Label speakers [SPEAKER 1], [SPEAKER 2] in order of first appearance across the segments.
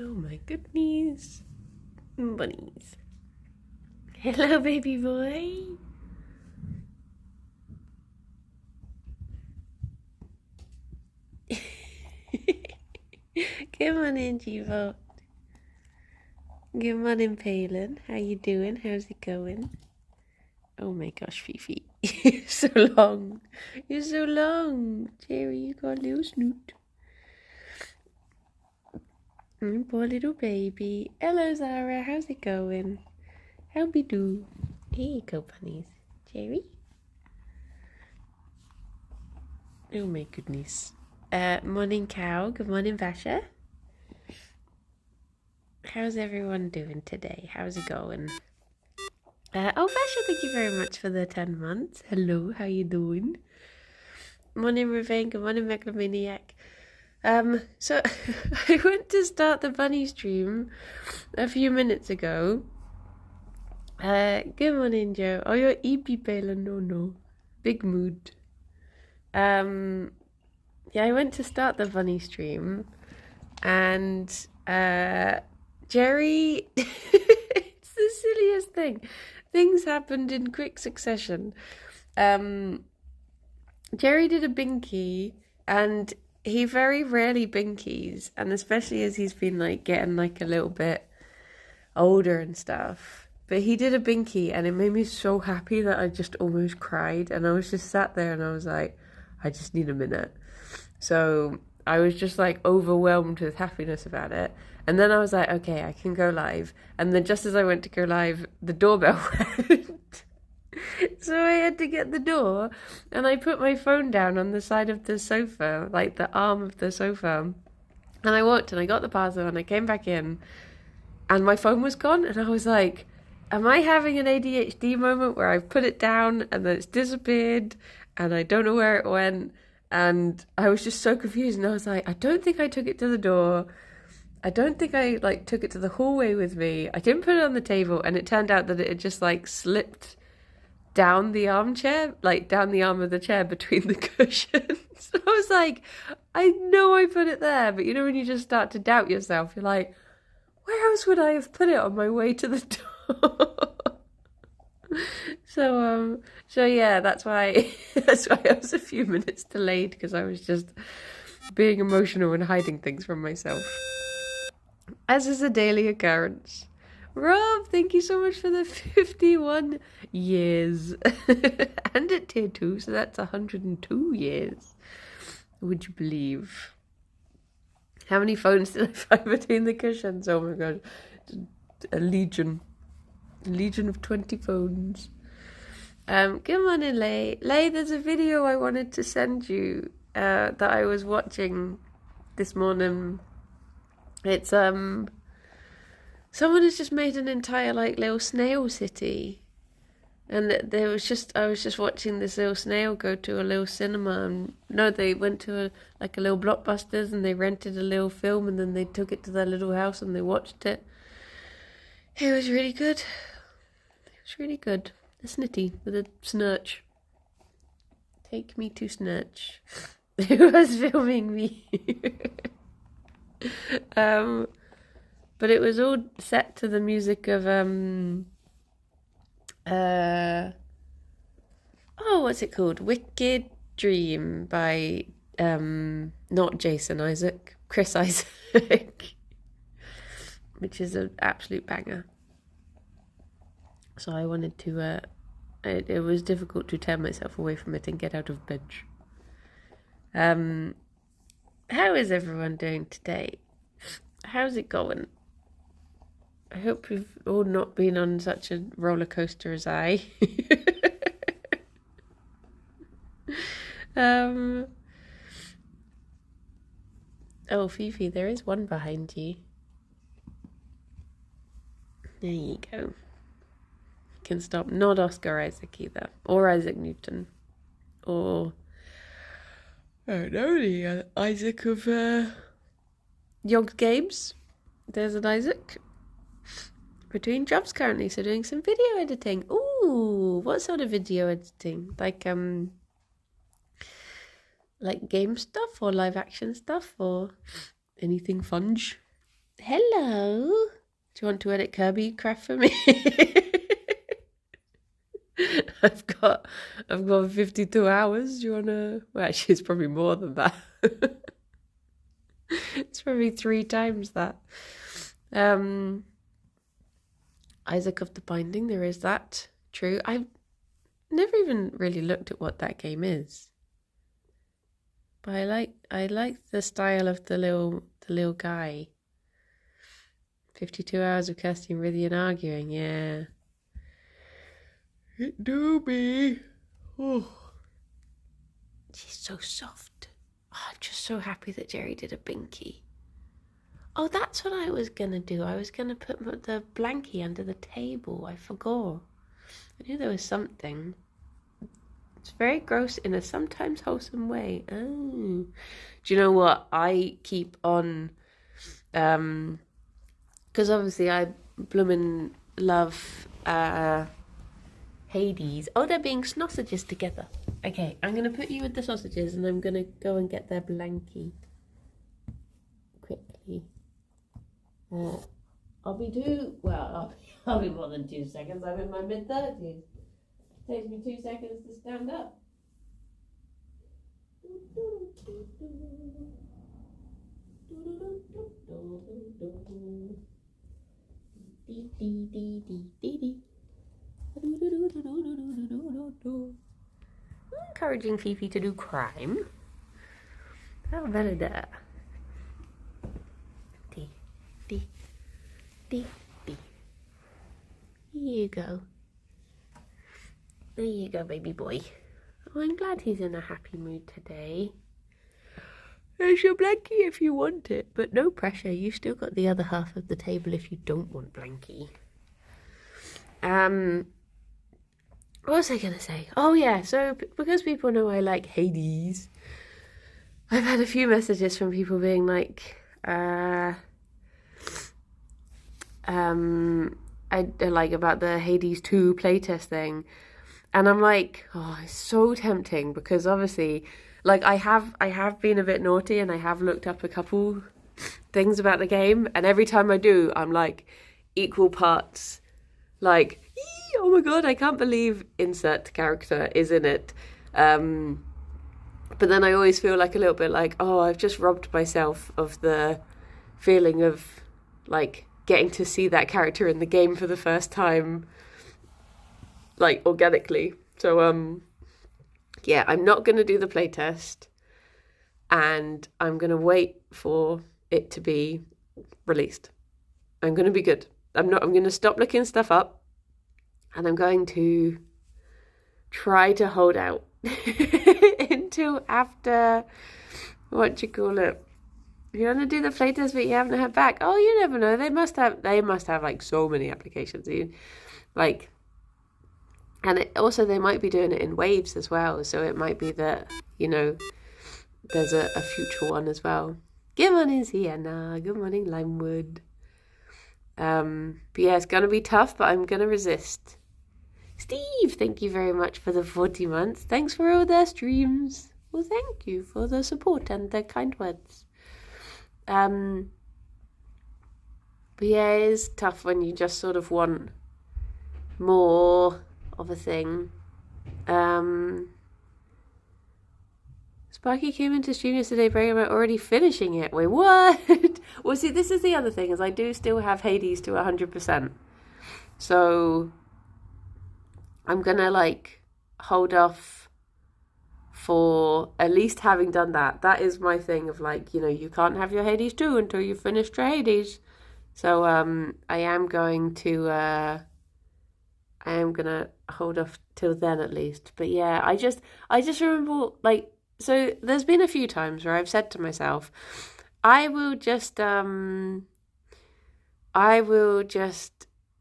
[SPEAKER 1] Oh my goodness. Bunnies. Hello, baby boy. Come on in, Jivo. Come on in, Palin. How you doing? How's it going? Oh my gosh, Fifi. You're so long. You're so long. Gerry, you got a little snoot. Poor little baby. Hello, Zara. How's it going? How be do? Here you go, bunnies. Gerry? Oh my goodness. Morning, Cow. Good morning, Vasha. How's everyone doing today? How's it going? Oh, Vasha, thank you very much for the 10 months. Hello, how you doing? Morning, Ravane. Good morning, Megalomaniac. So I went to start the bunny stream a few minutes ago. Good morning, Joe. Oh, you're EP Palin. No. Big mood. Yeah, I went to start the bunny stream and Gerry, it's the silliest thing. Things happened in quick succession. Gerry did a binky and he very rarely binkies, and especially as he's been like getting like a little bit older and stuff. But he did a binky and it made me so happy that I just almost cried, and I was just sat there and I was like, I just need a minute. So I was just like overwhelmed with happiness about it. And then I was like, okay, I can go live. And then just as I went to go live, the doorbell went. So I had to get the door and I put my phone down on the side of the sofa, like the arm of the sofa. And I walked and I got the parcel and I came back in and my phone was gone. And I was like, am I having an ADHD moment where I've put it down and then it's disappeared and I don't know where it went? And I was just so confused, and I was like, I don't think I took it to the door. I don't think I like took it to the hallway with me. I didn't put it on the table, and it turned out that it had just like slipped down the armchair, like down the arm of the chair between the cushions. So I was like, I know I put it there, but you know when you just start to doubt yourself, you're like, where else would I have put it on my way to the door? So yeah, that's why I was a few minutes delayed, because I was just being emotional and hiding things from myself, as is a daily occurrence. Rob, thank you so much for the 51 years. And at tier 2, so that's 102 years. Would you believe? How many phones did I find between the cushions? Oh my god. A legion of 20 phones. Good morning, Lay. Lay, there's a video I wanted to send you that I was watching this morning. It's someone has just made an entire like little snail city, and I was just watching this little snail go to a little cinema. And no, they went to a little Blockbusters and they rented a little film, and then they took it to their little house and they watched it. It was really good. A snitty with a snurch. Take me to Snurch. Who was filming me? But it was all set to the music of what's it called? Wicked Dream by not Jason Isaac, Chris Isaac, which is an absolute banger. So I wanted to, it was difficult to tear myself away from it and get out of bed. How is everyone doing today? How's it going? I hope you've all not been on such a roller coaster as I. Oh, Fifi, there is one behind you. There you go. Can stop. Not Oscar Isaac either, or Isaac Newton, or I don't know, the Isaac of Yogg's Games. There's an Isaac. We're doing jobs currently, so doing some video editing. Ooh, what sort of video editing? Like game stuff or live action stuff or anything fun? Hello. Do you want to edit Kirby craft for me? I've got 52 hours. Do you wanna? Well, actually, it's probably more than that. It's probably 3 times that. Isaac of the Binding, there is that. True. I've never even really looked at what that game is. But I like the style of the little guy. 52 hours of casting Rithian arguing, yeah. It do be. Oh. She's so soft. Oh, I'm just so happy that Gerry did a binky. Oh, that's what I was going to do. I was going to put the blankie under the table. I forgot. I knew there was something. It's very gross in a sometimes wholesome way. Oh. Do you know what? I keep on... because obviously I bloomin' love Hades. Oh, they're being sausages together. Okay, I'm going to put you with the sausages and I'm going to go and get their blankie quickly. I'll be more than 2 seconds. I'm in my mid-30s. Takes me 2 seconds to stand up. Encouraging Fifi to do crime. How better that? Here you go. There you go, baby boy. Oh, I'm glad he's in a happy mood today. There's your blankie if you want it, but no pressure. You've still got the other half of the table if you don't want blankie. What was I going to say? Oh, yeah, so because people know I like Hades, I've had a few messages from people being like, I like about the Hades 2 playtest thing. And I'm like, oh, it's so tempting because obviously, like I have been a bit naughty and I have looked up a couple things about the game, and every time I do, I'm like equal parts like, oh my god, I can't believe insert character is in it. But then I always feel like a little bit like, oh, I've just robbed myself of the feeling of like getting to see that character in the game for the first time, like organically. So yeah, I'm not going to do the playtest and I'm going to wait for it to be released. I'm going to be good. I'm going to stop looking stuff up and I'm going to try to hold out until after, what you call it? You want to do the playtest but you haven't heard back? Oh, you never know. They must have like so many applications. Like, and they might be doing it in waves as well. So it might be that, you know, there's a future one as well. Good morning, Sienna. Good morning, Limewood. But yeah, it's going to be tough, but I'm going to resist. Steve, thank you very much for the 40 months. Thanks for all the streams. Well, thank you for the support and the kind words. But yeah, it is tough when you just sort of want more of a thing. Sparky came into stream yesterday bragging about already finishing it. Wait, what? Well, see, this is the other thing, is I do still have Hades to 100%. So I'm gonna like hold off for at least having done that. That is my thing of like, you know, you can't have your Hades 2 until you finish your Hades. So I am going to hold off till then at least. But yeah, I just remember, like, so there's been a few times where I've said to myself, I will just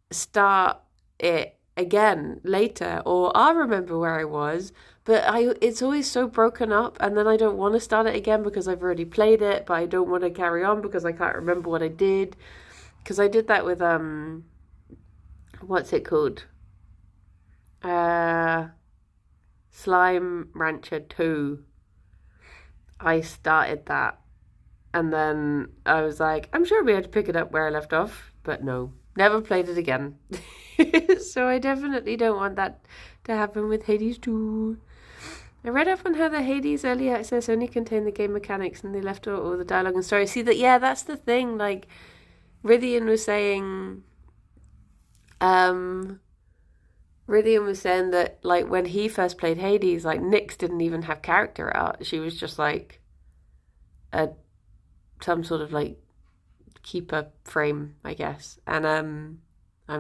[SPEAKER 1] start it again later, or I'll remember where I was, but it's always so broken up, and then I don't want to start it again because I've already played it, but I don't want to carry on because I can't remember what I did. Because I did that with what's it called? Slime Rancher 2. I started that And then I was like, I'm sure we had to pick it up where I left off, but no, never played it again. So I definitely don't want that to happen with Hades 2. I read up on how the Hades early access only contained the game mechanics and they left out all the dialogue and story. See that? Yeah, that's the thing. Like, Rythian was saying, that like when he first played Hades, like Nyx didn't even have character art. She was just like some sort of like keeper frame, I guess. And I'm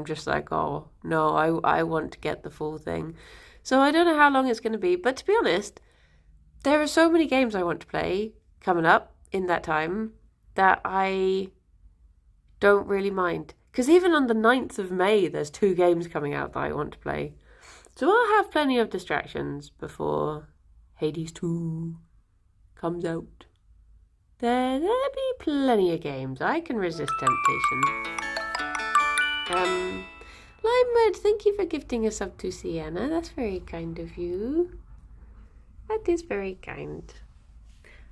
[SPEAKER 1] just like, oh no, I want to get the full thing. So I don't know how long it's going to be, but to be honest, there are so many games I want to play coming up in that time that I don't really mind. Because even on the 9th of May, there's 2 games coming out that I want to play. So I'll have plenty of distractions before Hades 2 comes out. There'll be plenty of games. I can resist temptation. Limeward, thank you for gifting a sub to Sienna. That's very kind of you. That is very kind.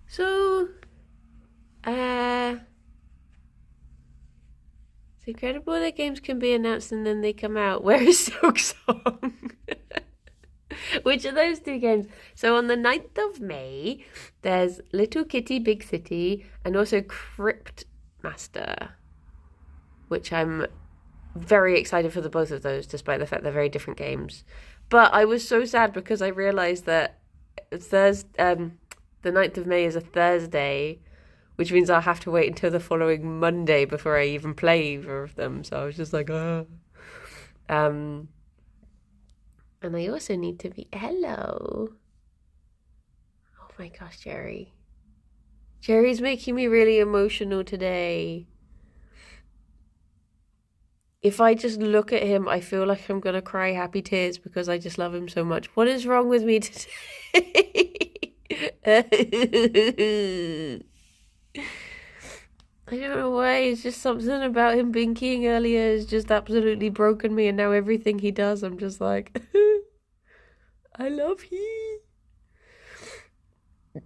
[SPEAKER 1] So, it's incredible that games can be announced and then they come out. Where is Silk Song? Which are those 2 games? So on the 9th of May, there's Little Kitty Big City and also Crypt Master, which I'm very excited for the both of those, despite the fact they're very different games. But I was so sad because I realised that the 9th of May is a Thursday, which means I'll have to wait until the following Monday before I even play either of them. So I was just like, and I also need to be... Hello. Oh my gosh, Gerry. Gerry's making me really emotional today. If I just look at him, I feel like I'm going to cry happy tears because I just love him so much. What is wrong with me today? I don't know why. It's just something about him binkying earlier has just absolutely broken me. And now everything he does, I'm just like, I love he. Oh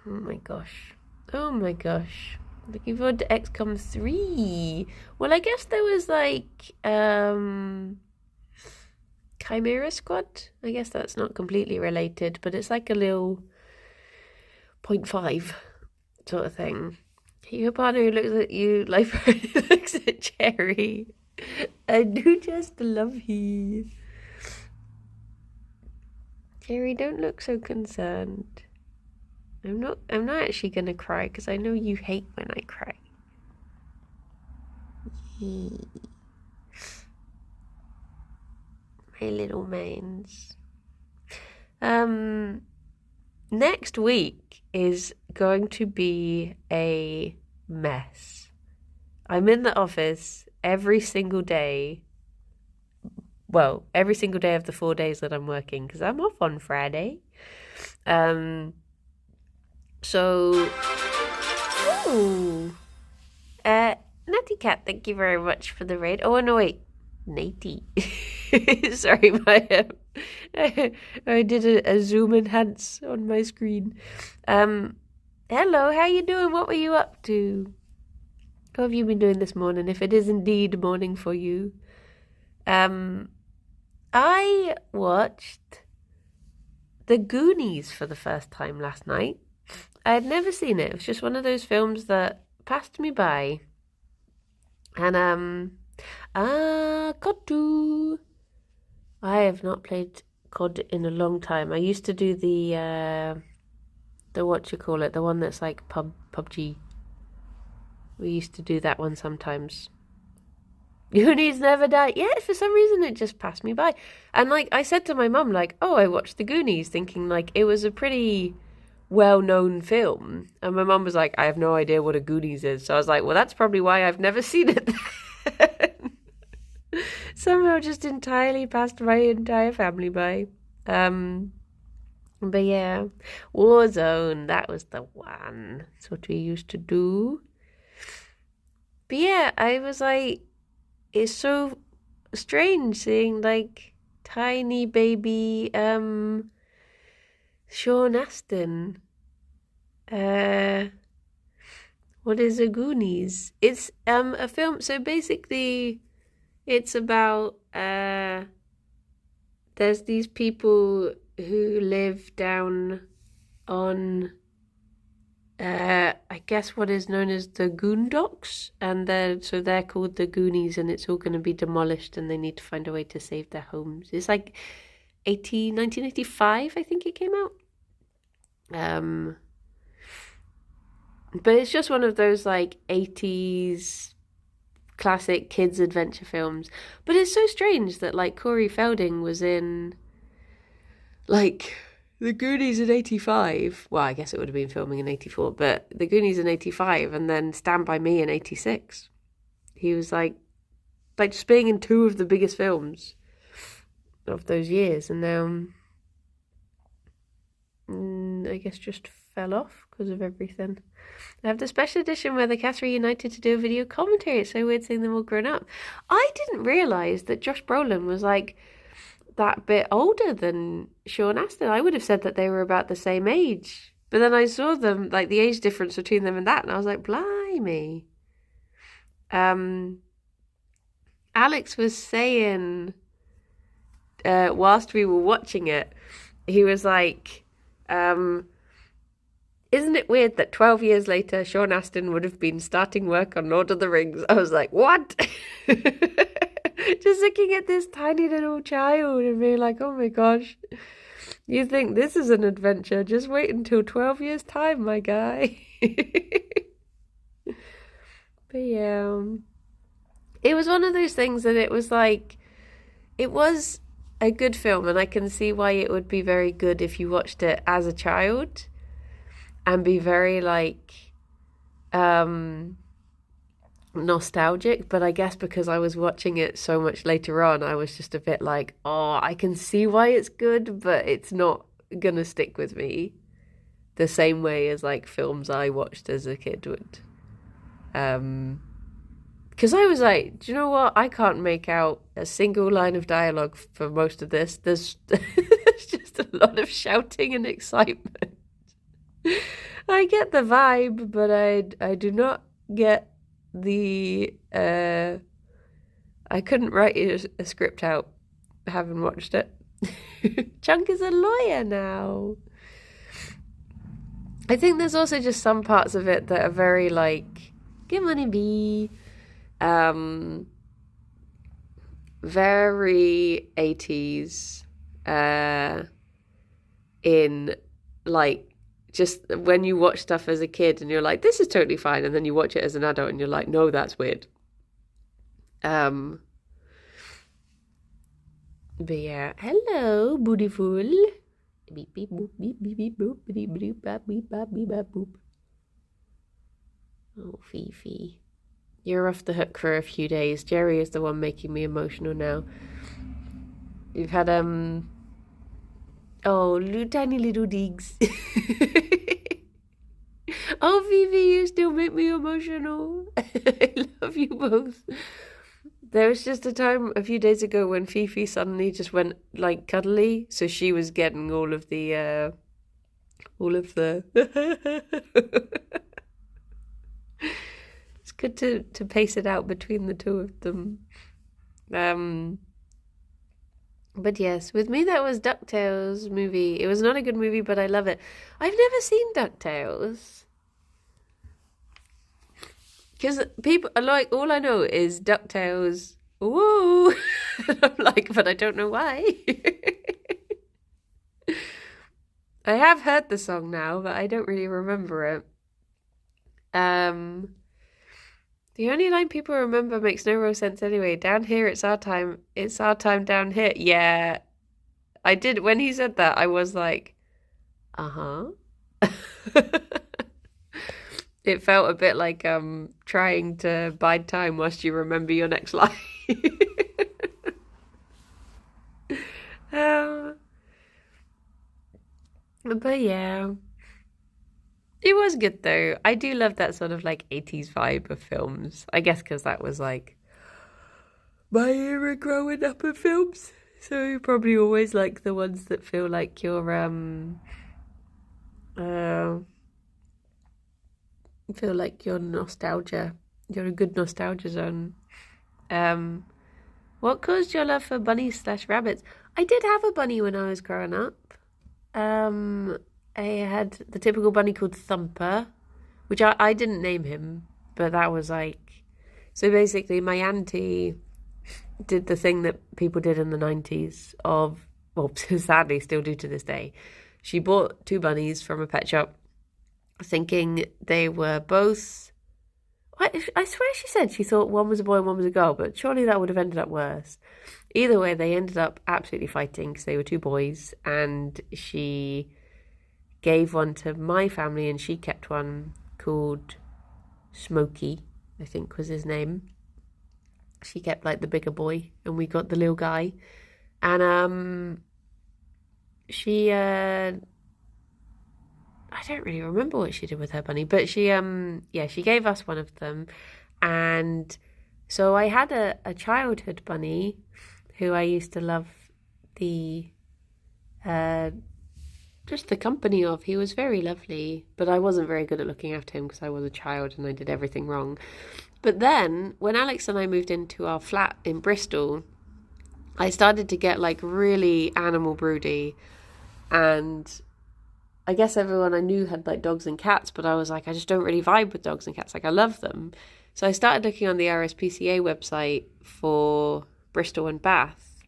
[SPEAKER 1] my gosh. Oh my gosh. Looking forward to XCOM 3. Well, I guess there was like Chimera Squad. I guess that's not completely related, but it's like a little 0.5 sort of thing. Your partner who looks at you like looks at Gerry. I do just love he. Gerry, don't look so concerned. I'm not actually gonna cry because I know you hate when I cry. My little mains. Next week is going to be a mess. I'm in the office every single day. Well, every single day of the 4 days that I'm working because I'm off on Friday. So, Natty Cat, thank you very much for the raid. Oh, no, wait. Natty. Sorry, I did a zoom enhance on my screen. Hello, how you doing? What were you up to? What have you been doing this morning, if it is indeed morning for you? I watched The Goonies for the first time last night. I had never seen it. It was just one of those films that passed me by. And, COD. I have not played COD in a long time. I used to do the the one that's like PUBG. We used to do that one sometimes. Goonies never die. Yeah, for some reason it just passed me by. And like I said to my mum, like, oh, I watched The Goonies, thinking like it was a pretty well-known film. And my mum was like, I have no idea what a Goonies is. So I was like, well, that's probably why I've never seen it. Somehow just entirely passed my entire family by. But yeah, Warzone, that was the one. That's what we used to do. But yeah, I was like, it's so strange seeing like tiny baby Sean Astin What is a Goonies? It's a film. So basically, it's about there's these people who live down on I guess what is known as the Goondocks, and they're called the Goonies, and it's all going to be demolished, and they need to find a way to save their homes. It's like 1985, I think it came out. But it's just one of those like 80s classic kids adventure films. But it's so strange that like Corey Felding was in like The Goonies in 85. Well, I guess it would have been filming in 84, but The Goonies in 85 and then Stand By Me in 86. He was like just being in two of the biggest films of those years, and now I guess just fell off because of everything. I have the special edition where the cast reunited to do a video commentary. It's so weird seeing them all grown up. I didn't realise that Josh Brolin was like that bit older than Sean Astin. I would have said that they were about the same age. But then I saw them, like the age difference between them and that, and I was like, blimey. Alex was saying, whilst we were watching it, he was like, isn't it weird that 12 years later, Sean Astin would have been starting work on Lord of the Rings? I was like, what? Just looking at this tiny little child and being like, oh my gosh, you think this is an adventure? Just wait until 12 years' time, my guy. But yeah, it was one of those things that it was like, it was a good film, and I can see why it would be very good if you watched it as a child and be very like nostalgic. But I guess because I was watching it so much later on, I was just a bit like, oh, I can see why it's good, but it's not gonna stick with me the same way as like films I watched as a kid would. Because I was like, do you know what? I can't make out a single line of dialogue for most of this. There's just a lot of shouting and excitement. I get the vibe, but I do not get the I couldn't write a script out having watched it. Chunk is a lawyer now. I think there's also just some parts of it that are very like, good morning, B. Very 80s in like, just when you watch stuff as a kid and you're like, this is totally fine, and then you watch it as an adult and you're like, no, that's weird. But yeah, hello, beautiful. Beep beep boop beep beep beep boop beep beep bop beep bop beep bop boop. Oh, Fifi, you're off the hook for a few days. Gerry is the one making me emotional now. You've had tiny little digs. Oh, Fifi, you still make me emotional. I love you both. There was just a time a few days ago when Fifi suddenly just went like cuddly, so she was getting all of the It's good to pace it out between the two of them. But yes, with me that was DuckTales movie. It was not a good movie, but I love it. I've never seen DuckTales. Because people are like, all I know is DuckTales. Woo! I'm like, but I don't know why. I have heard the song now, but I don't really remember it. The only line people remember makes no real sense anyway. Down here, it's our time. It's our time down here. Yeah. I did. When he said that, I was like, uh-huh. It felt a bit like trying to bide time whilst you remember your next line. But yeah, it was good though. I do love that sort of like 80s vibe of films. I guess because that was like my era growing up in films. So you probably always like the ones that feel like you're feel like you're a good nostalgia zone. What caused your love for bunnies/rabbits? I did have a bunny when I was growing up. I had the typical bunny called Thumper, which I didn't name him, but that was like... So basically, my auntie did the thing that people did in the 90s of, well, sadly still do to this day. She bought 2 bunnies from a pet shop, thinking they were both... I swear she said she thought one was a boy and one was a girl, but surely that would have ended up worse. Either way, they ended up absolutely fighting because they were 2 boys, and she gave one to my family and she kept one called Smokey, I think was his name. She kept like the bigger boy and we got the little guy. And she I don't really remember what she did with her bunny, but she she gave us one of them. And so I had a childhood bunny who I used to love the just the company of. He was very lovely, but I wasn't very good at looking after him because I was a child and I did everything wrong. But then when Alex and I moved into our flat in Bristol, I started to get like really animal broody, and I guess everyone I knew had like dogs and cats, but I was like, I just don't really vibe with dogs and cats. Like, I love them. So I started looking on the RSPCA website for Bristol and Bath,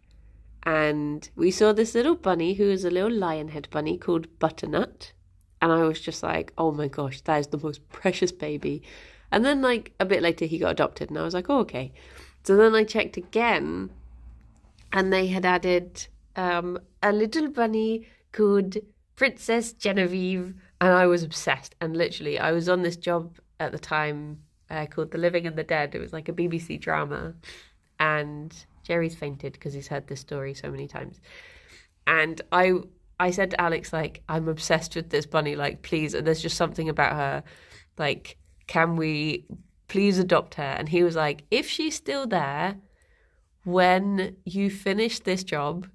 [SPEAKER 1] and we saw this little bunny who is a little lionhead bunny called Butternut. And I was just like, oh my gosh, that is the most precious baby. And then like a bit later he got adopted and I was like, oh, okay. So then I checked again and they had added a little bunny called Princess Genevieve, and I was obsessed. And literally I was on this job at the time called The Living and the Dead. It was like a BBC drama, and Gerry's fainted because he's heard this story so many times. And I said to Alex, like, I'm obsessed with this bunny, like, please, there's just something about her, like, can we please adopt her? And he was like, if she's still there when you finish this job,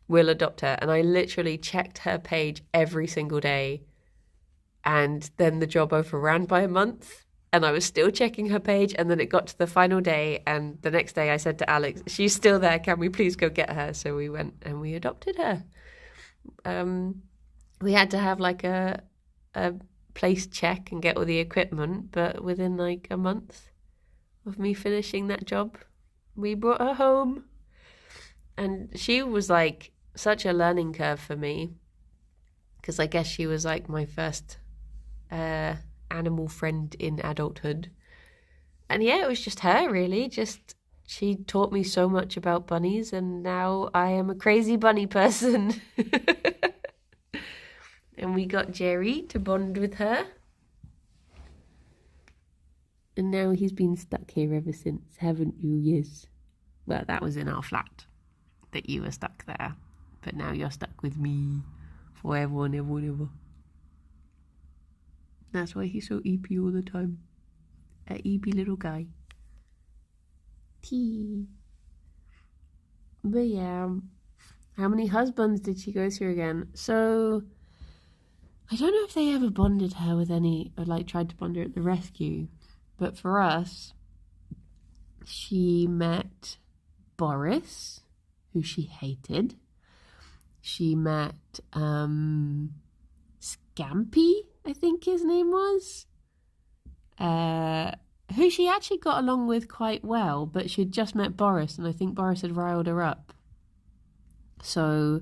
[SPEAKER 1] we'll adopt her. And I literally checked her page every single day, and then the job overran by a month. And I was still checking her page, and then it got to the final day, and the next day I said to Alex, she's still there, can we please go get her? So we went and we adopted her. We had to have like a place check and get all the equipment, but within like a month of me finishing that job, we brought her home. And she was like such a learning curve for me, because I guess she was like my first animal friend in adulthood. And yeah, it was just her, really. Just she taught me so much about bunnies, and now I am a crazy bunny person. And we got Gerry to bond with her, and now he's been stuck here ever since, haven't you? Yes. Well, that was in our flat that you were stuck there, but now you're stuck with me forever and ever and ever. That's why he's so eepy all the time. A eepy little guy. Tea. But yeah, how many husbands did she go through again? So I don't know if they ever bonded her with any, or like tried to bond her at the rescue, but for us, she met Boris, who she hated. She met Scampy, I think his name was, who she actually got along with quite well, but she'd just met Boris, and I think Boris had riled her up. So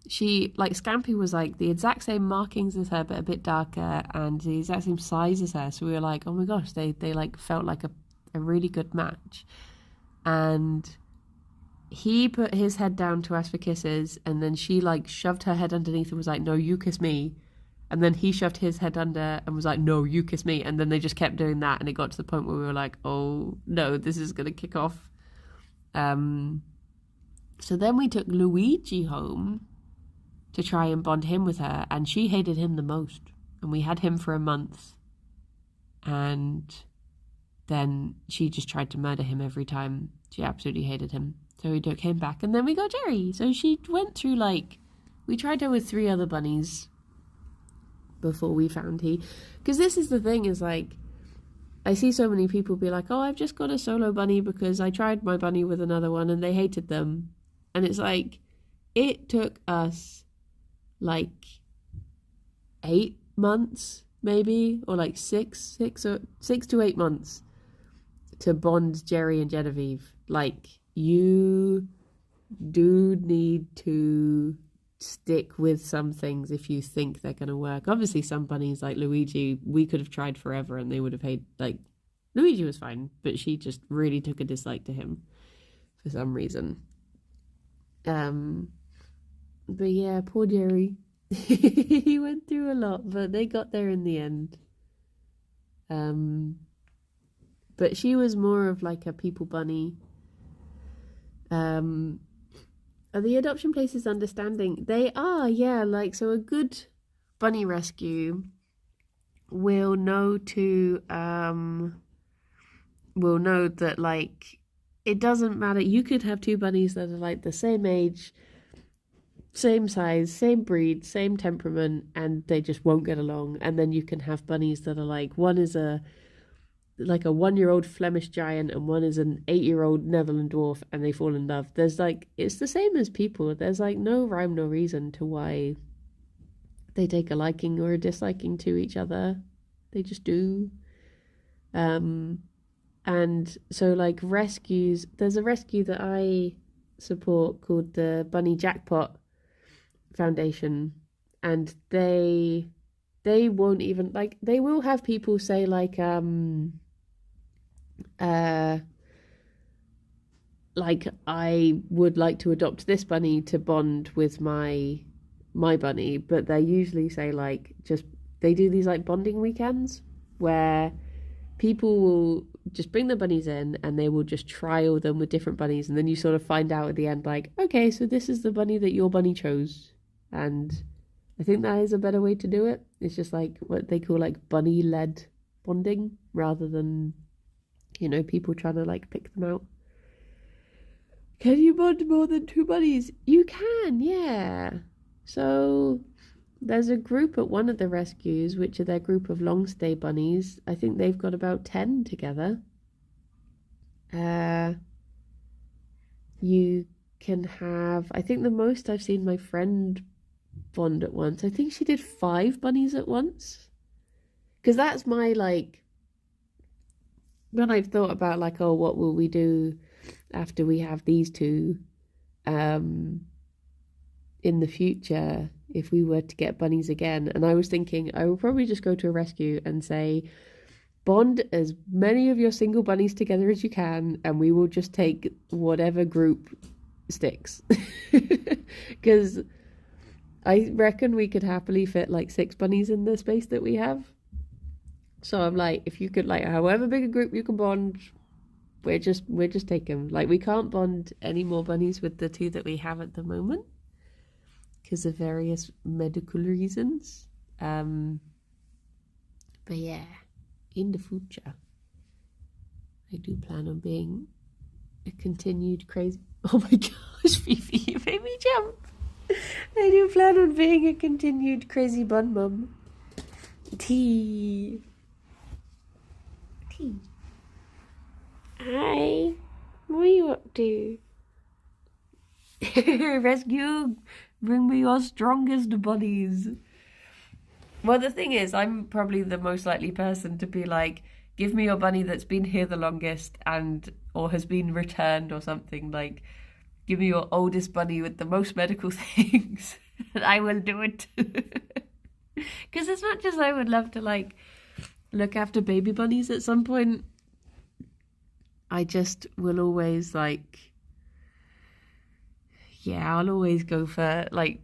[SPEAKER 1] she, like, Scampy was like the exact same markings as her, but a bit darker, and the exact same size as her. So we were like, oh my gosh, they like felt like a really good match. And he put his head down to ask for kisses, and then she like shoved her head underneath and was like, no, you kiss me. And then he shoved his head under and was like, no, you kiss me. And then they just kept doing that, and it got to the point where we were like, oh no, this is gonna kick off. So then we took Luigi home to try and bond him with her, and she hated him the most. And we had him for a month, and then she just tried to murder him every time. She absolutely hated him. So we took him back, and then we got Gerry. So she went through, like, we tried her with 3 other bunnies, before we found he. Because this is the thing, is like, I see so many people be like, oh, I've just got a solo bunny because I tried my bunny with another one and they hated them. And it's like, it took us like 8 months maybe, or like 6 to 8 months to bond Gerry and Genevieve. Like, you do need to stick with some things if you think they're going to work. Obviously, some bunnies like Luigi, we could have tried forever and they would have hated, like, Luigi was fine, but she just really took a dislike to him for some reason. But yeah, poor Gerry. He went through a lot, but they got there in the end. But she was more of like a people bunny. Are the adoption places understanding? They are, yeah. Like, so a good bunny rescue will know that, like, it doesn't matter. You could have 2 bunnies that are like the same age, same size, same breed, same temperament, and they just won't get along. And then you can have bunnies that are like, one is a 1-year-old Flemish giant and one is an 8-year-old Netherland dwarf, and they fall in love. There's like, it's the same as people. There's like no rhyme, no reason to why they take a liking or a disliking to each other. They just do. And so, like, rescues, there's a rescue that I support called the Bunny Jackpot Foundation, and they won't even, like, they will have people say like I would like to adopt this bunny to bond with my bunny, but they usually say like, just, they do these like bonding weekends where people will just bring the bunnies in and they will just trial them with different bunnies, and then you sort of find out at the end like, okay, so this is the bunny that your bunny chose. And I think that is a better way to do it. It's just like what they call like bunny-led bonding, rather than, you know, people trying to like pick them out. Can you bond more than 2 bunnies? You can, yeah. So there's a group at one of the rescues, which are their group of long stay bunnies. I think they've got about 10 together. You can have, I think the most I've seen my friend bond at once, I think she did 5 bunnies at once. Because that's my, like, when I've thought about like, oh, what will we do after we have these 2 in the future if we were to get bunnies again. And I was thinking I will probably just go to a rescue and say, bond as many of your single bunnies together as you can, and we will just take whatever group sticks. Because I reckon we could happily fit like 6 bunnies in the space that we have. So I'm like, if you could, like, however big a group you can bond, we're just taking. Like, we can't bond any more bunnies with the 2 that we have at the moment because of various medical reasons. But yeah, in the future, I do plan on being a continued crazy. Oh my gosh, Fifi, you made me jump. I do plan on being a continued crazy bun mum. Tea. Hi. What are you up to? Rescue. Bring me your strongest bunnies. Well, the thing is, I'm probably the most likely person to be like, give me your bunny that's been here the longest and or has been returned or something. Like, give me your oldest bunny with the most medical things and I will do it. Because as much as I would love to like look after baby bunnies at some point, I just will always like, yeah, I'll always go for like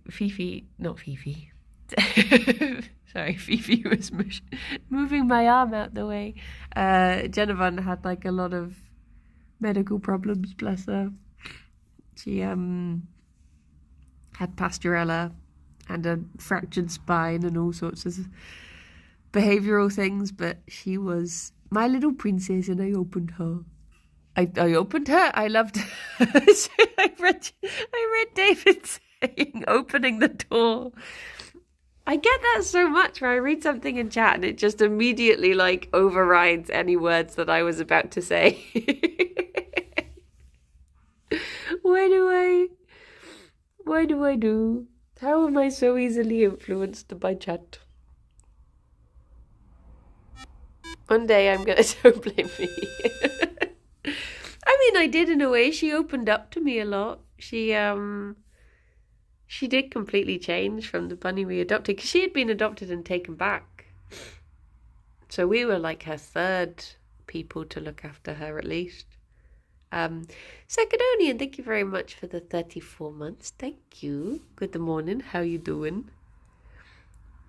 [SPEAKER 1] not Fifi. Sorry, Fifi was moving my arm out the way. Jennifer had like a lot of medical problems, bless her. She had pasturella and a fractured spine and all sorts of behavioural things, but she was my little princess and I opened her. I opened her. I loved her. So I read David saying opening the door. I get that so much where I read something in chat and it just immediately like overrides any words that I was about to say. Why do I? Why do I do? How am I so easily influenced by chat? One day I'm gonna don't blame me. I mean, I did in a way. She opened up to me a lot. She did completely change from the bunny we adopted because she had been adopted and taken back. So we were like her third people to look after her at least. Secondonian, thank you very much for the 34 months. Thank you. Good morning. How you doing?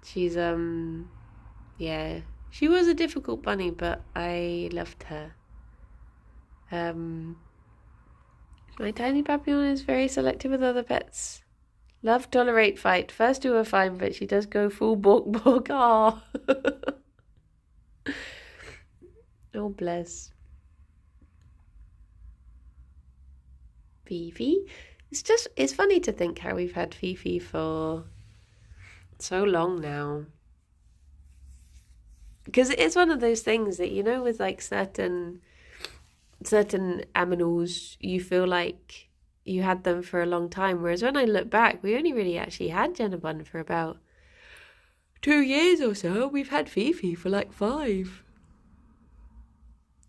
[SPEAKER 1] She's yeah. She was a difficult bunny, but I loved her. My tiny papillon is very selective with other pets. Love, tolerate, fight. First two are fine, but she does go full bork. Ah. Oh, bless. Fifi. It's funny to think how we've had Fifi for so long now. Because it is one of those things that, you know, with like certain aminals, you feel like you had them for a long time. Whereas when I look back, we only really actually had Jenna Bun for about 2 years or so. We've had Fifi for like 5,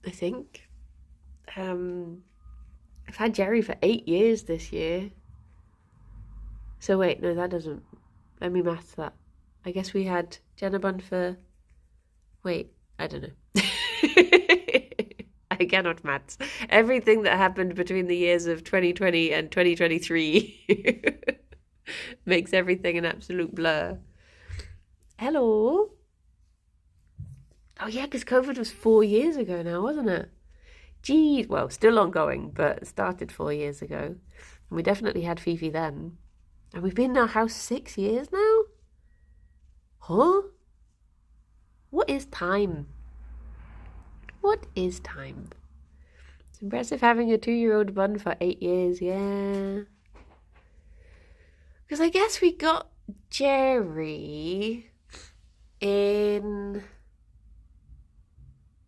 [SPEAKER 1] I think. I've had Gerry for 8 years this year. So wait, no, that doesn't. Let me math that. I guess we had Jenna Bun for. Wait, I don't know. I cannot maths. Everything that happened between the years of 2020 and 2023 makes everything an absolute blur. Hello. Oh yeah, because COVID was 4 years ago now, wasn't it? Geez, well, still ongoing, but started 4 years ago. And we definitely had Fifi then. And we've been in our house 6 years now? Huh? What is time? What is time? It's impressive having a 2-year-old bun for 8 years, yeah. Because I guess we got Gerry in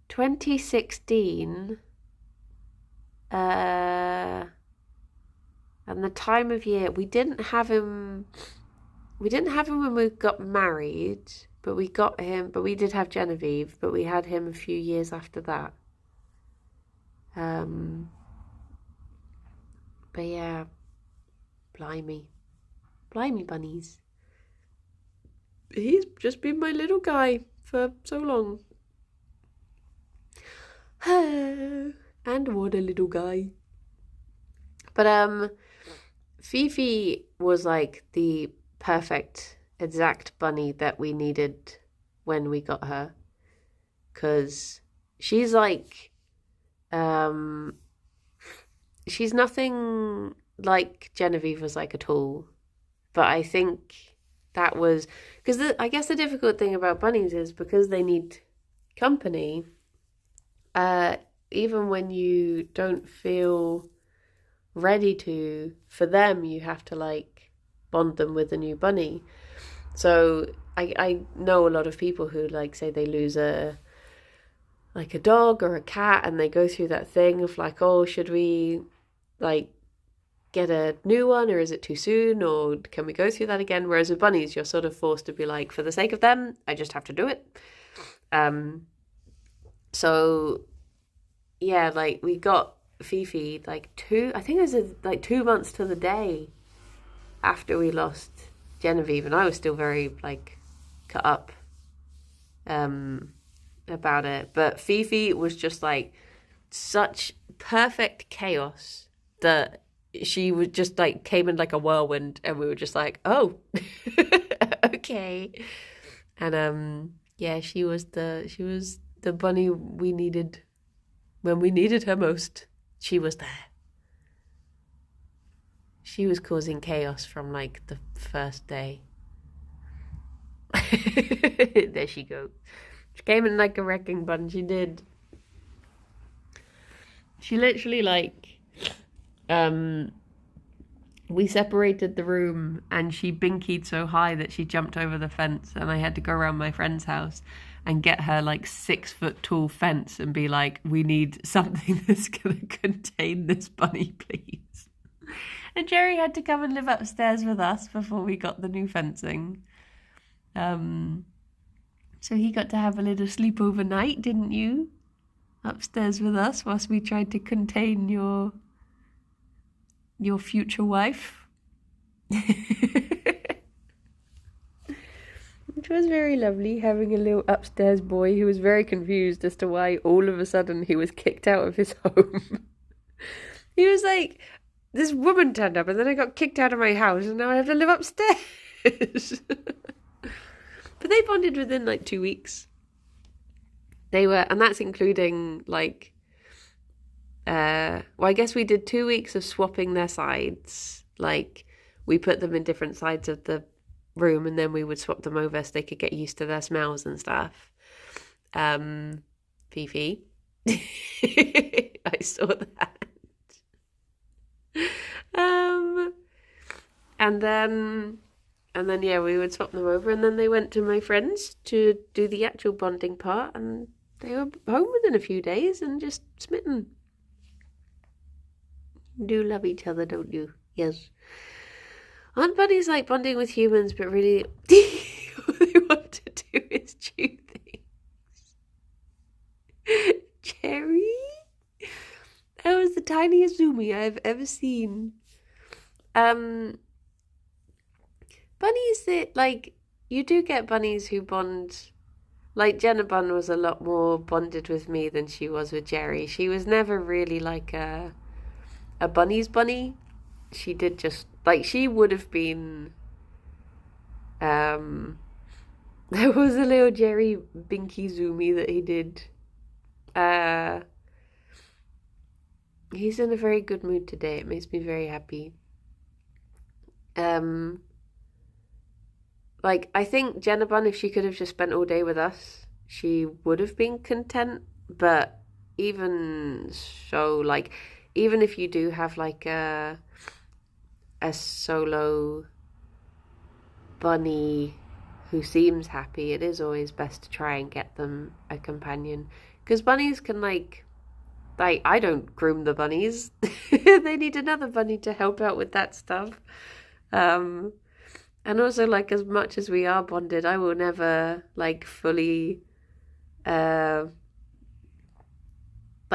[SPEAKER 1] 2016. And the time of year, we didn't have him when we got married. But we got him, but we did have Genevieve, but we had him a few years after that. But yeah, blimey bunnies. He's just been my little guy for so long. And what a little guy. But Fifi was like the perfect exact bunny that we needed when we got her, because she's like she's nothing like Genevieve was like at all, but I think that was because I guess the difficult thing about bunnies is because they need company, even when you don't feel ready to, for them you have to like bond them with a new bunny. So I know a lot of people who like say they lose a dog or a cat, and they go through that thing of like, oh, should we like get a new one, or is it too soon, or can we go through that again? Whereas with bunnies, you're sort of forced to be like, for the sake of them, I just have to do it. So yeah, like we got Fifi like 2 months to the day after we lost Genevieve, and I was still very like cut up about it. But Fifi was just like such perfect chaos that she was just like came in like a whirlwind, and we were just like, oh, okay. And yeah, she was the bunny we needed when we needed her most. She was there. She was causing chaos from like the first day. There she goes. She came in like a wrecking bun. She did. She literally like we separated the room and she binkied so high that she jumped over the fence, and I had to go around my friend's house and get her like 6 foot tall fence and be like, we need something that's going to contain this bunny, please. And Gerry had to come and live upstairs with us before we got the new fencing. So he got to have a little sleepover night, didn't you? Upstairs with us whilst we tried to contain your future wife. Which was very lovely, having a little upstairs boy who was very confused as to why all of a sudden he was kicked out of his home. He was like, this woman turned up and then I got kicked out of my house and now I have to live upstairs. But they bonded within like 2 weeks. And that's including like, well, I guess we did 2 weeks of swapping their sides. Like, we put them in different sides of the room and then we would swap them over so they could get used to their smells and stuff. Fifi. I saw that. And then yeah, we would swap them over, and then they went to my friends to do the actual bonding part, and they were home within a few days and just smitten. You do love each other, don't you? Yes. Aren't bunnies like bonding with humans, but really all they want to do is chew things? Gerry? That was the tiniest Zoomy I've ever seen. Bunnies that, like, you do get bunnies who bond. Like, Jenna Bun was a lot more bonded with me than she was with Gerry. She was never really like a bunny's bunny. She did just, like, she would have been, there was a little Gerry binky zoomy that he did. He's in a very good mood today. It makes me very happy. Like, I think Jenna Bun, if she could have just spent all day with us, she would have been content. But even so, like, even if you do have like a solo bunny who seems happy, it is always best to try and get them a companion, because bunnies can like I don't groom the bunnies. They need another bunny to help out with that stuff. And also, like, as much as we are bonded, I will never like fully like,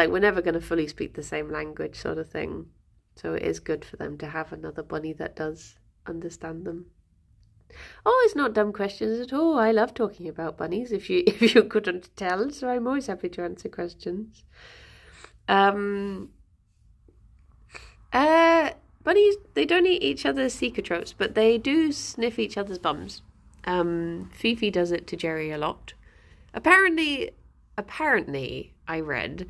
[SPEAKER 1] we're never going to fully speak the same language, sort of thing. So it is good for them to have another bunny that does understand them. Oh, it's not dumb questions at all. I love talking about bunnies, if you couldn't tell. So I'm always happy to answer questions. Bunnies, they don't eat each other's secretropes, but they do sniff each other's bums. Fifi does it to Gerry a lot. Apparently, I read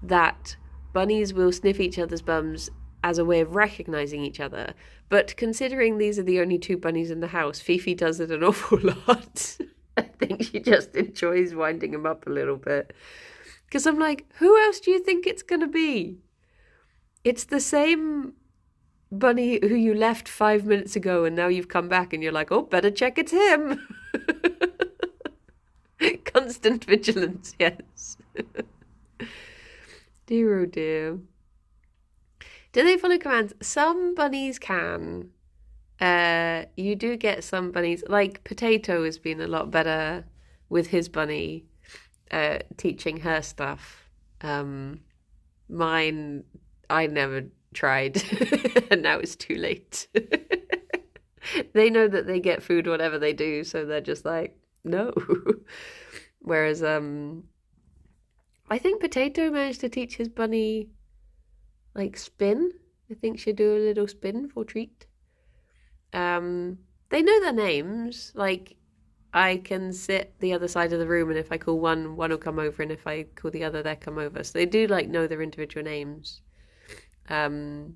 [SPEAKER 1] that bunnies will sniff each other's bums as a way of recognizing each other. But considering these are the only 2 bunnies in the house, Fifi does it an awful lot. I think she just enjoys winding him up a little bit. Because I'm like, who else do you think it's going to be? It's the same bunny who you left 5 minutes ago and now you've come back and you're like, oh, better check it's him. Constant vigilance, yes. Dear oh dear. Do they follow commands? Some bunnies can. You do get some bunnies, like Potato has been a lot better with his bunny, teaching her stuff. Mine, I never tried, and now it's too late. They know that they get food whatever they do, so they're just like, no. Whereas I think Potato managed to teach his bunny like spin. I think she'll do a little spin for treat. They know their names. Like, I can sit the other side of the room, and if I call one will come over, and if I call the other, they'll come over. So they do like know their individual names. But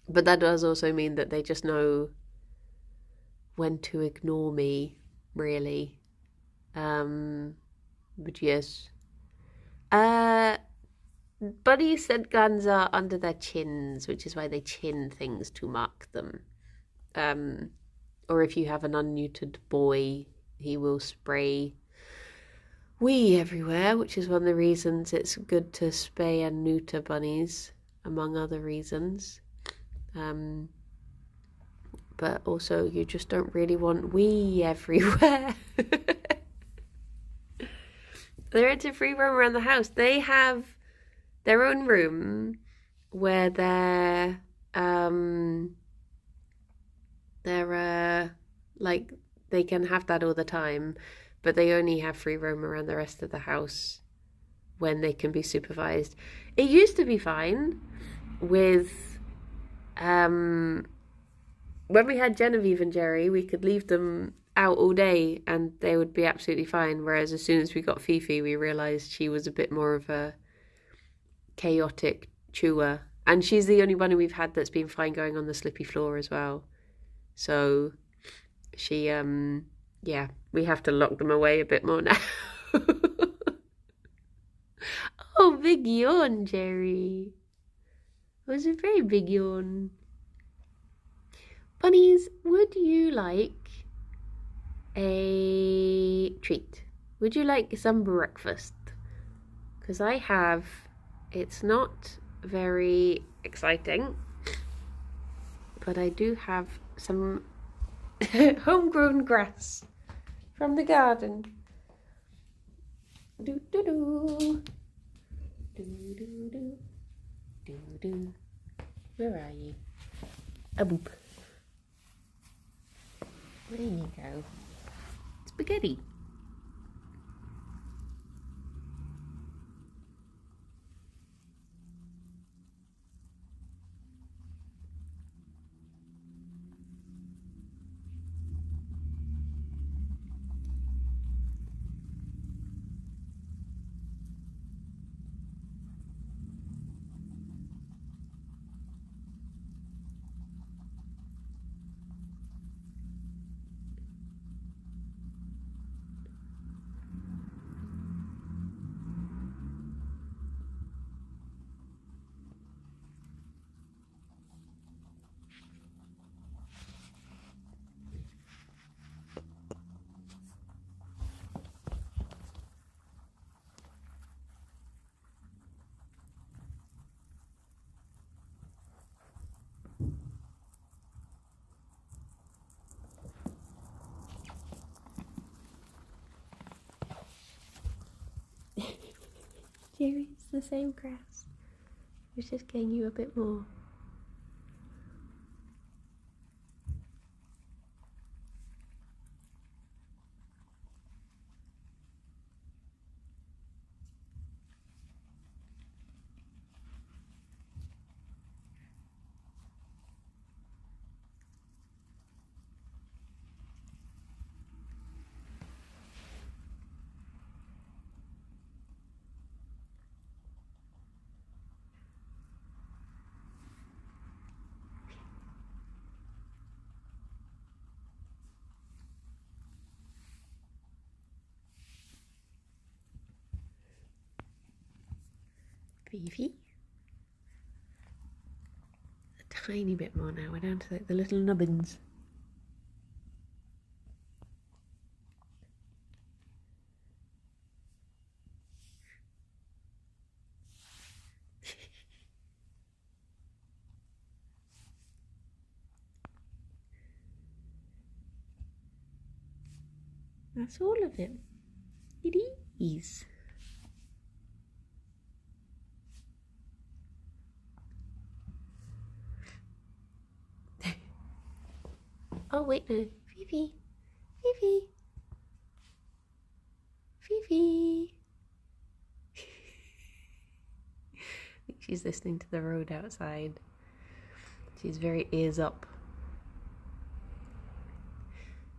[SPEAKER 1] that does also mean that they just know when to ignore me, really. But yes. Bunnies and guns are under their chins, which is why they chin things to mark them. Or if you have an unneutered boy, he will spray wee everywhere, which is one of the reasons it's good to spay and neuter bunnies, among other reasons. But also you just don't really want wee everywhere. They're into free roam around the house. They have their own room where they're like they can have that all the time, but they only have free roam around the rest of the house when they can be supervised. It used to be fine with when we had Genevieve and Gerry, we could leave them out all day and they would be absolutely fine. Whereas as soon as we got Fifi, we realised she was a bit more of a chaotic chewer. And she's the only one who we've had that's been fine going on the slippy floor as well. So she, yeah, we have to lock them away a bit more now. Oh, big yawn, Gerry. It was a very big yawn. Bunnies, would you like a treat? Would you like some breakfast? Because I have, it's not very exciting, but I do have some homegrown grass from the garden. Do do do. Do do do. Do do. Where are you? A boop. Where did you go? Spaghetti. Gerry, it's the same grass. It's just getting you a bit more. Fifi. A tiny bit more now. We're down to like the little nubbins. That's all of it. It is. Oh, wait, no. Fifi. Fifi. Fifi. I think she's listening to the road outside. She's very ears up.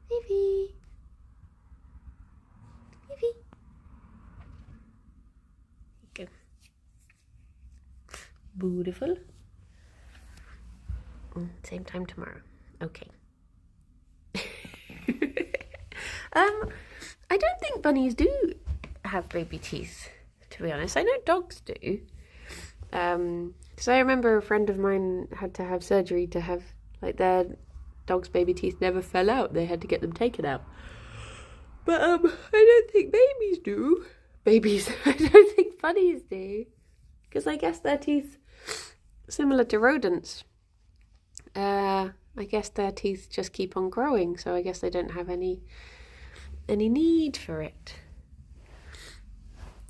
[SPEAKER 1] Fifi. Fifi. There you go. Beautiful. Same time tomorrow. Okay. I don't think bunnies do have baby teeth, to be honest. I know dogs do. Because I remember a friend of mine had to have surgery to have, like, their dog's baby teeth never fell out. They had to get them taken out. But I don't think babies do. Babies. I don't think bunnies do. Because I guess their teeth, similar to rodents, I guess their teeth just keep on growing. So I guess they don't have any need for it.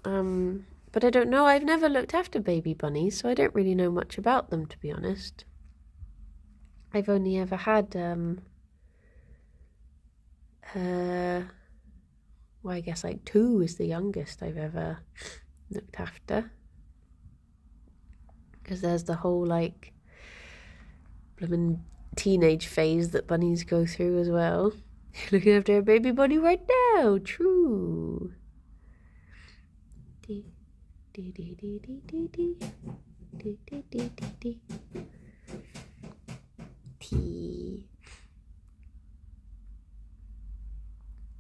[SPEAKER 1] But I don't know. I've never looked after baby bunnies, so I don't really know much about them, to be honest. I've only ever had, well, I guess like 2 is the youngest I've ever looked after. Because there's the whole, like, blooming teenage phase that bunnies go through as well. Looking after a baby bunny right now. True. Tea.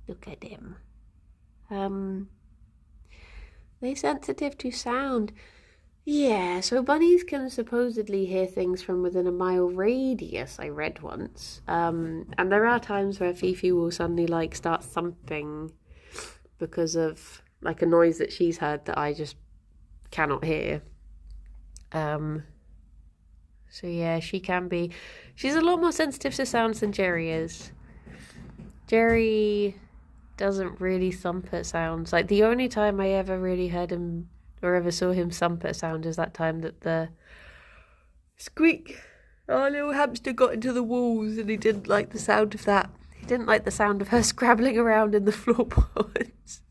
[SPEAKER 1] Look at them. They're sensitive to sound. Yeah, so bunnies can supposedly hear things from within a mile radius, I read once. And there are times where Fifi will suddenly, like, start thumping because of, like, a noise that she's heard that I just cannot hear. So yeah, she's a lot more sensitive to sounds than Gerry is. Gerry doesn't really thump at sounds. Like, the only time I ever really heard him or ever saw him thump at sound is that time that the squeak, our little hamster, got into the walls, and he didn't like the sound of that. He didn't like the sound of her scrabbling around in the floorboards.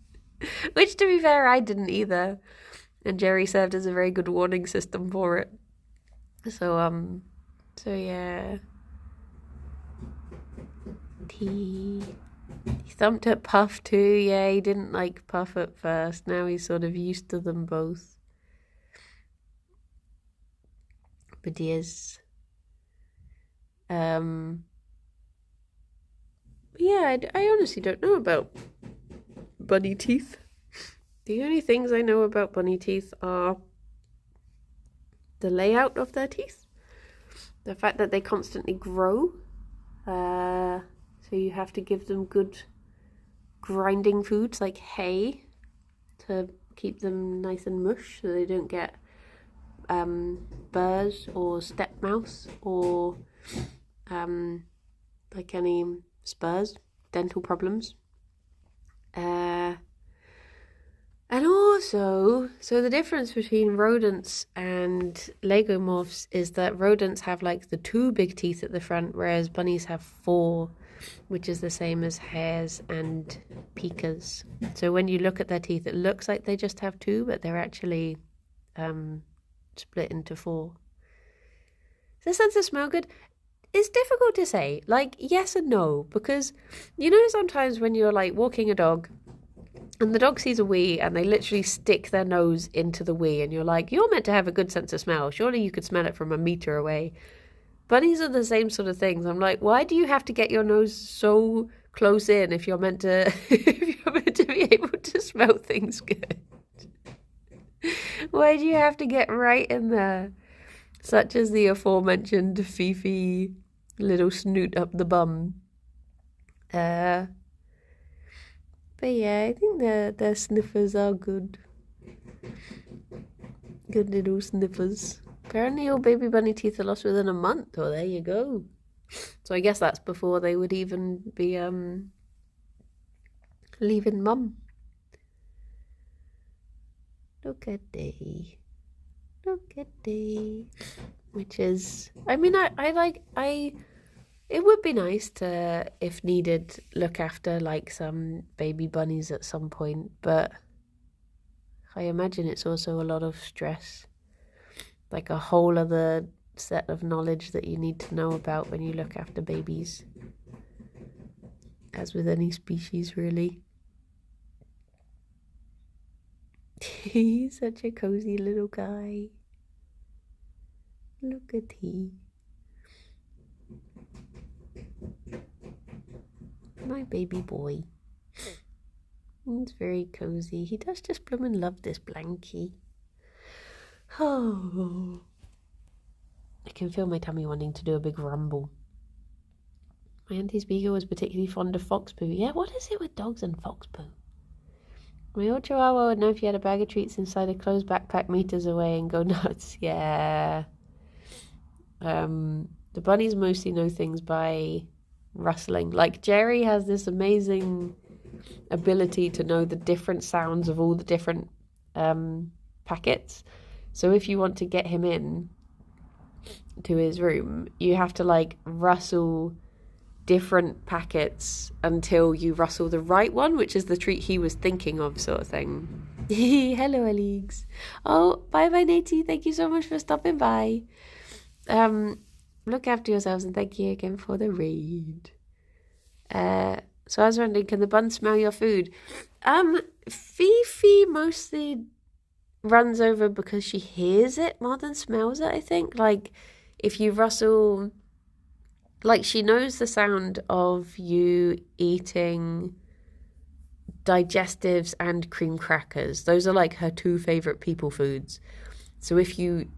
[SPEAKER 1] Which, to be fair, I didn't either. And Gerry served as a very good warning system for it. So yeah. He thumped at Puff too. Yeah, he didn't like Puff at first. Now he's sort of used to them both. But yes. Yeah, I honestly don't know about bunny teeth. The only things I know about bunny teeth are the layout of their teeth, the fact that they constantly grow, so you have to give them good grinding foods like hay to keep them nice and mush so they don't get burrs or step mouse or like any spurs, dental problems. And also, so the difference between rodents and lagomorphs is that rodents have, like, the 2 big teeth at the front, whereas bunnies have 4, which is the same as hares and pikas. So when you look at their teeth, it looks like they just have 2, but they're actually split into 4. Does the sense of smell good? It's difficult to say. Like, yes and no, because, you know, sometimes when you're, like, walking a dog and the dog sees a wee and they literally stick their nose into the wee, and you're like, you're meant to have a good sense of smell. Surely you could smell it from a meter away. Bunnies are the same sort of things. I'm like, why do you have to get your nose so close in if you're meant to be able to smell things good? Why do you have to get right in there? Such as the aforementioned Fifi little snoot up the bum. But yeah, I think their sniffers are good. Good little sniffers. Apparently all baby bunny teeth are lost within a month. Oh, there you go. So I guess that's before they would even be leaving mum. Look at they. Which is, I mean, it would be nice to, if needed, look after, like, some baby bunnies at some point, but I imagine it's also a lot of stress, like a whole other set of knowledge that you need to know about when you look after babies, as with any species, really. He's such a cozy little guy. Look at he. My baby boy. He's very cozy. He does just bloom and love this blankie. Oh, I can feel my tummy wanting to do a big rumble. My auntie Speaker was particularly fond of fox poo. Yeah, what is it with dogs and fox poo? My old chihuahua would know if you had a bag of treats inside a closed backpack meters away and go nuts. Yeah. The bunnies mostly know things by rustling. Like Gerry has this amazing ability to know the different sounds of all the different packets. So if you want to get him in to his room, you have to like rustle different packets until you rustle the right one, which is the treat he was thinking of, sort of thing. Hello, Alex. Oh, bye, Natey. Thank you so much for stopping by. Look after yourselves and thank you again for the raid. So I was wondering, can the bun smell your food? Fifi mostly runs over because she hears it more than smells it, I think. Like, if you rustle, like, she knows the sound of you eating digestives and cream crackers. Those are like her two favorite people foods. So if you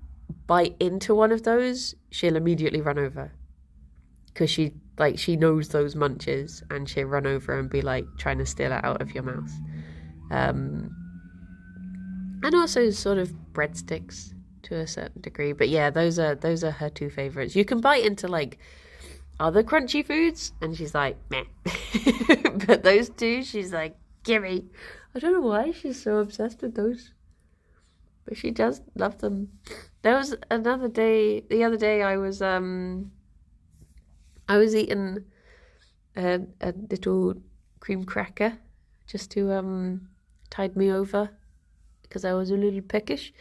[SPEAKER 1] bite into one of those, she'll immediately run over because she knows those munches, and she'll run over and be like trying to steal it out of your mouth. And also sort of breadsticks to a certain degree, but yeah, those are her two favorites. You can bite into like other crunchy foods and she's like meh. But those two, she's like, gimme. I don't know why she's so obsessed with those, but she does love them. There was another day, the other day I was eating a little cream cracker just to tide me over because I was a little peckish.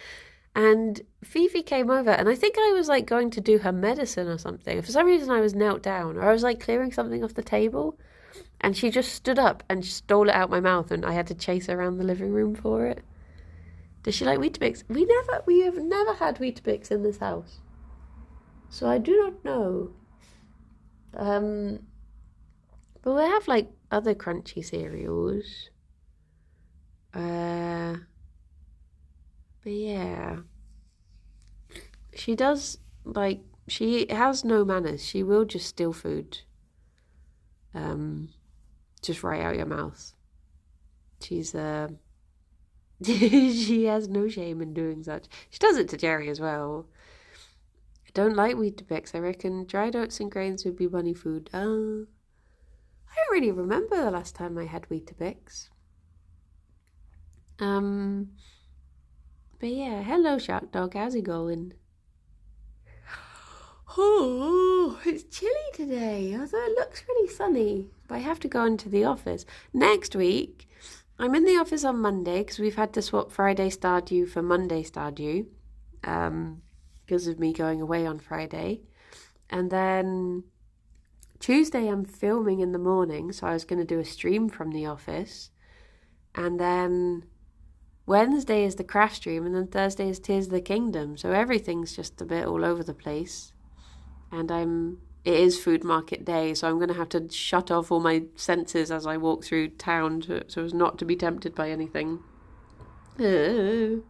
[SPEAKER 1] And Fifi came over, and I think I was like going to do her medicine or something. For some reason I was knelt down, or I was like clearing something off the table, and she just stood up and stole it out my mouth, and I had to chase her around the living room for it. Does she like Weetabix? We have never had Weetabix in this house, so I do not know. But we have like other crunchy cereals. But yeah, she does, like, she has no manners. She will just steal food, just right out your mouth. She's she has no shame in doing such. She does it to Gerry as well. I don't like Weetabix. I reckon dried oats and grains would be bunny food. I don't really remember the last time I had Weetabix. But yeah, hello Shark Dog, how's it going? Oh, it's chilly today, although it looks really sunny. But I have to go into the office. Next week, I'm in the office on Monday because we've had to swap Friday Stardew for Monday Stardew because of me going away on Friday. And then Tuesday I'm filming in the morning, so I was going to do a stream from the office. And then Wednesday is the craft stream, and then Thursday is Tears of the Kingdom. So everything's just a bit all over the place. And it is food market day, so I'm going to have to shut off all my senses as I walk through town so as not to be tempted by anything. But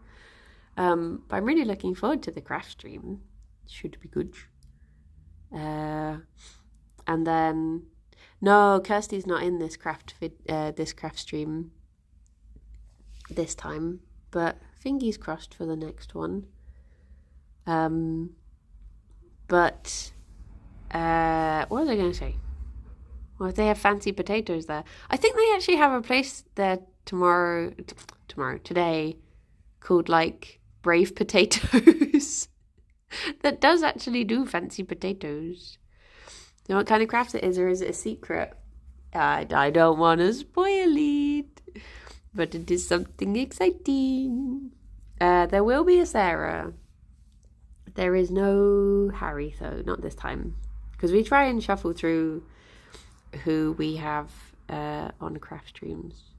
[SPEAKER 1] I'm really looking forward to the craft stream. Should be good. And then, no, Kirsty's not in this craft stream this time, but fingers crossed for the next one. But what was I going to say? Well, if they have fancy potatoes there, I think they actually have a place there today, called like Brave Potatoes that does actually do fancy potatoes. You know what kind of craft it is, or is it a secret? I don't want to spoil it, but it is something exciting. There will be a Sarah. There is no Harry, though, not this time. Because we try and shuffle through who we have on craft streams,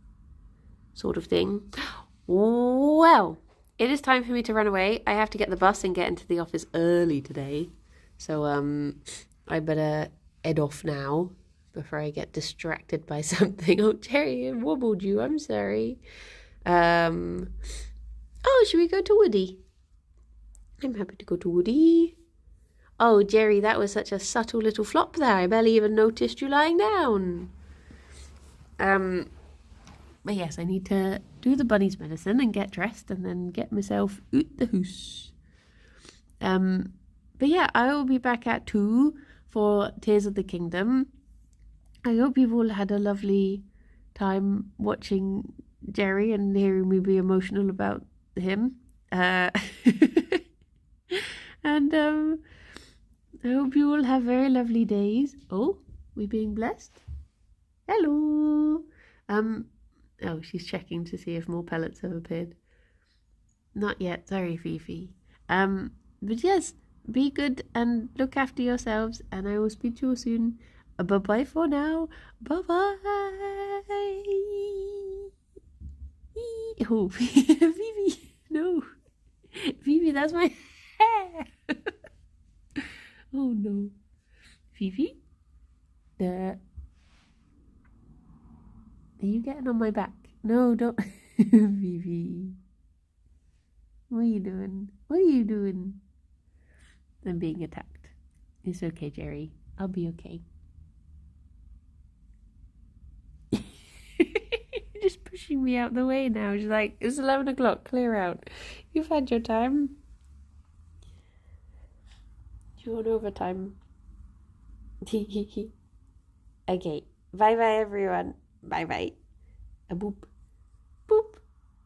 [SPEAKER 1] sort of thing. Well, it is time for me to run away. I have to get the bus and get into the office early today. So I better head off now before I get distracted by something. Oh, Gerry, it wobbled you. I'm sorry. Oh, should we go to Woody? I'm happy to go to Woody. Oh, Gerry, that was such a subtle little flop there. I barely even noticed you lying down. But yes, I need to do the bunny's medicine and get dressed and then get myself out the house. But yeah, I will be back at 2 for Tears of the Kingdom. I hope you've all had a lovely time watching Gerry and hearing me be emotional about him. And I hope you all have very lovely days. Oh, we being blessed? Hello. Oh, she's checking to see if more pellets have appeared. Not yet, sorry, Fifi. But yes, be good and look after yourselves, and I will speak to you soon. Bye-bye for now. Bye-bye. Oh, Fifi, no. Fifi, that's my hair. Oh, no. Fifi? Are you getting on my back? No, don't. Fifi. What are you doing? What are you doing? I'm being attacked. It's okay, Gerry. I'll be okay. Just pushing me out the way now. She's like, it's 11 o'clock. Clear out. You've had your time. You want overtime? Okay. Bye-bye, everyone. Bye-bye. A boop.